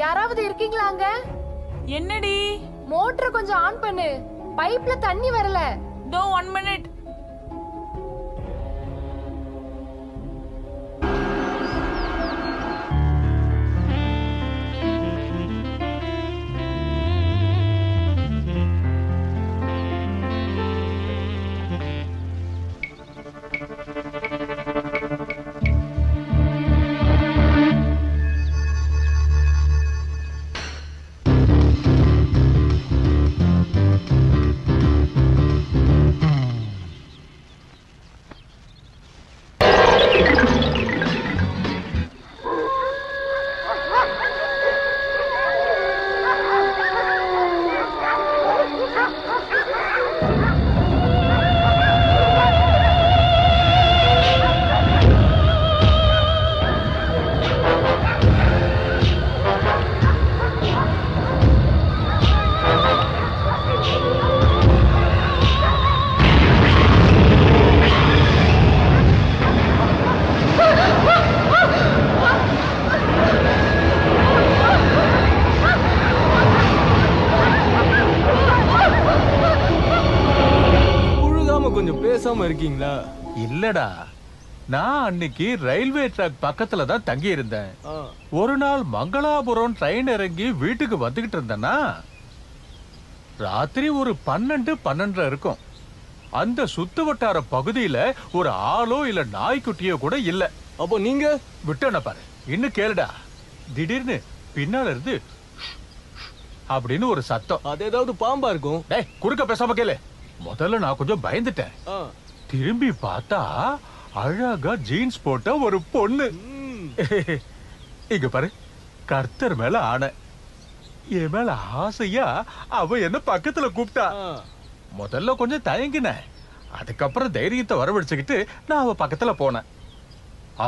யாராவது இருக்கீங்களாங்க? என்னடி? மோட்டர் கொஞ்சம் ஆன் பண்ணு. பைப்ல தண்ணி வரல. தோ 1 minute. இருக்கீங்களா? இல்லடா, நான் அன்னைக்கு ரயில்வே ட்ராக் பக்கத்துல தான் தங்கி இருந்தேன். ஒரு நாள் மங்களாபுரம் ட்ரெயின் இறங்கி வீட்டுக்கு வந்துகிட்டு இருந்தேன்னா ராத்திரி ஒரு 12:30 இருக்கும். அந்த சுத்து வட்டார பகுதியில ஒரு ஆளோ இல்ல நாய்க்குட்டியோ கூட இல்ல. அப்போ நீங்க விட்டன பாரு. இன்னும் கேளுடா, திடீர்னு பின்னால இருந்து அப்படின்னு ஒரு சத்தம். அது ஏதாவது பாம்பா இருக்கும். டேய், குறுக்க பேசாம கேளு. முதல்ல நான் கொஞ்சம் பயந்துட்டேன். திரும்பி பார்த்தா அழகா ஜீன்ஸ் போட்ட ஒரு பொண்ணு. இங்க பாரு, கர்த்தர் மேல ஆணை, என் மேல ஆசையா அவ என்ன பக்கத்துல கூப்பிட்டா. முதல்ல கொஞ்சம் தயங்கினேன். அதுக்கப்புறம் தைரியத்தை வரவழைச்சுக்கிட்டு நான் அவ பக்கத்துல போனேன்.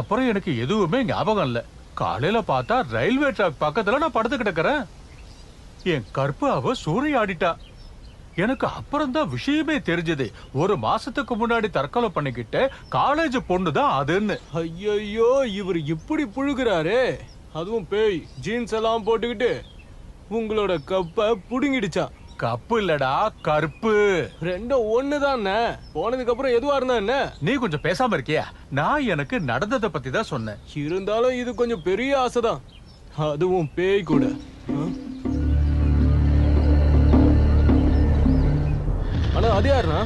அப்புறம் எனக்கு எதுவுமே ஞாபகம் இல்ல. காலையில பார்த்தா ரயில்வே ட்ராக் பக்கத்துல நான் படுத்து கிடக்குறேன். என் கற்பு அவ சூறையாடிட்டா. எனக்கு அப்புறம் தான் விஷயமே தெரிஞ்சது. ஒரு மாசத்துக்கு முன்னாடி தற்கொலை பண்ணிக்கிட்ட காலேஜ் பொண்ணு தான் அதுன்னு. ஐயோ, இவர் இப்படி புழுகுறாரு. அதுவும் பேய் ஜீன்ஸ் எல்லாம் போட்டுக்கிட்டு உங்களோட கப்ப புடுங்கிடுச்சா? கப்பு இல்லடா, கற்பு. ரெண்டும் ஒண்ணுதானே. போனதுக்கு அப்புறம் எதுவா இருந்தா என்ன? நீ கொஞ்சம் பேசாம இருக்கியா? நான் எனக்கு நடந்ததை பத்தி தான் சொன்னேன். இருந்தாலும் இது கொஞ்சம் பெரிய ஆசைதான். அதுவும் பேய் கூட. ஆனா அது யாருனா?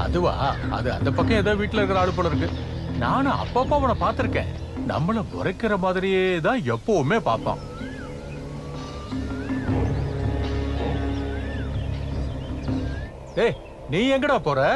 அதுவா, அது அந்த பக்கம் ஏதோ வீட்டுல இருக்கிற ஆளு போல இருக்கு. நானும் அப்பப்ப அவனை பார்த்திருக்கேன். நம்மள முறைக்கிற மாதிரியே தான் எப்பவுமே பார்ப்பான். ஏய், நீ எங்கடா போற?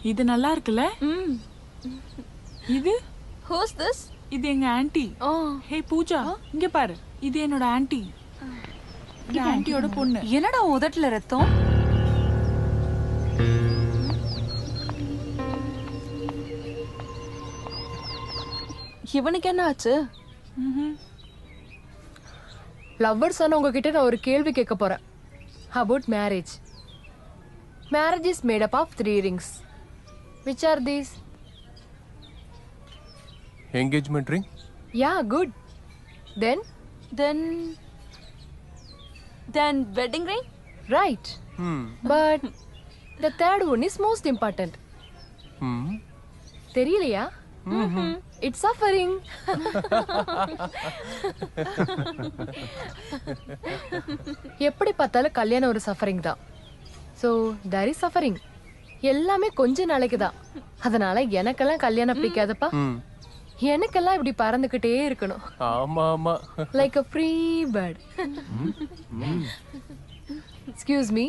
இது நல்லா இருக்குல்ல? இது Who's this? இது எங்க ஆன்ட்டி. ஹே பூஜா, இங்க பாரு. இது என்னோட ஆன்ட்டி. இது ஆன்ட்டியோட பொண்ணு. என்னடா உதட்டுல ரத்தம்? இவனுக்கு என்ன ஆச்சு? லவ்வர்ஸ் ஆன உங்ககிட்ட நான் ஒரு கேள்வி கேட்க போறேன். About marriage. Marriage is made up of 3 rings. Which are these? Engagement ring? Yeah, good. Then? Then wedding ring? Right. But the third one is most important. தெரியலையா? It's suffering. எப்படி பார்த்தாலும் கல்யாணம் ஒரு சஃபரிங் தான். So there is suffering. எல்லாமே கொஞ்ச நாளைக்கு தான். அதனால எனக்கெல்லாம் கல்யாணம் பிடிக்காதப்பா. எனக்கெல்லாம் இப்படி பறந்துகிட்டே இருக்கணும். ஆமா ஆமா. Like a free bird. Excuse me.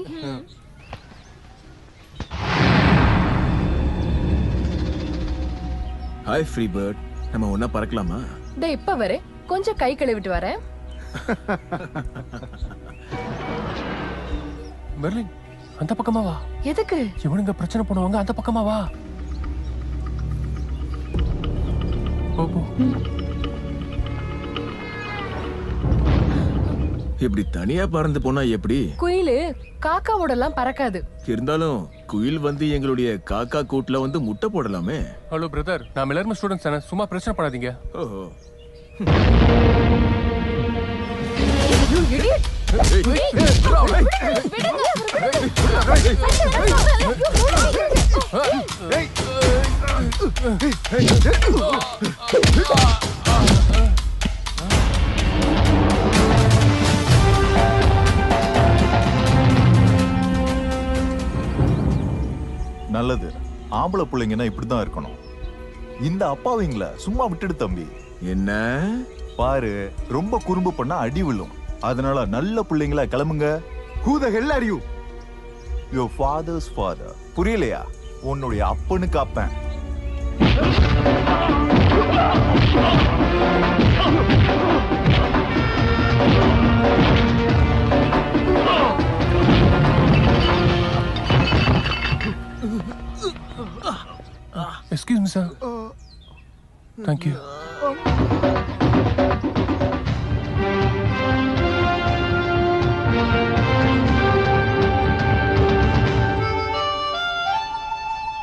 Hi free bird, நம்ம ஒண்ணா பறக்கலாமா? டே இப்ப வரேன், கொஞ்சம் கை கழுவிட்டு வரேன். பெர்லின், அந்த பக்கமா வா. எதுக்கு? இவனுங்க பிரச்சனை பண்ணுவாங்க, அந்த பக்கமா வா. போ. இப்படி தனியா பறந்து போனா எப்படி? குயிலு காக்காவோட எல்லாம் பறக்காது. இருந்தாலும் குயில் வந்து எங்களுடைய காக்கா கூட்டுல வந்து முட்டை போடலாமே. ஹலோ பிரதர், நாம எல்லாரும் ஸ்டூடெண்ட்ஸ் தானே, சும்மா பிரச்சனை பண்ணாதீங்க. ஓஹோ. You idiot! நல்லது. ஆம்பளை பிள்ளைங்கன்னா இப்படிதான் இருக்கணும். இந்த அப்பாவிங்கள சும்மா விட்டுடு தம்பி. என்ன பாரு, ரொம்ப குறும்பு பண்ணா அடி விழும். அதனால நல்ல பிள்ளைங்களா கிளம்புங்க. Who the hell are you? Your father's father. புரியலையா? உன்னுடைய அப்பனுக்கு அப்பன். Excuse me, sir. Thank you.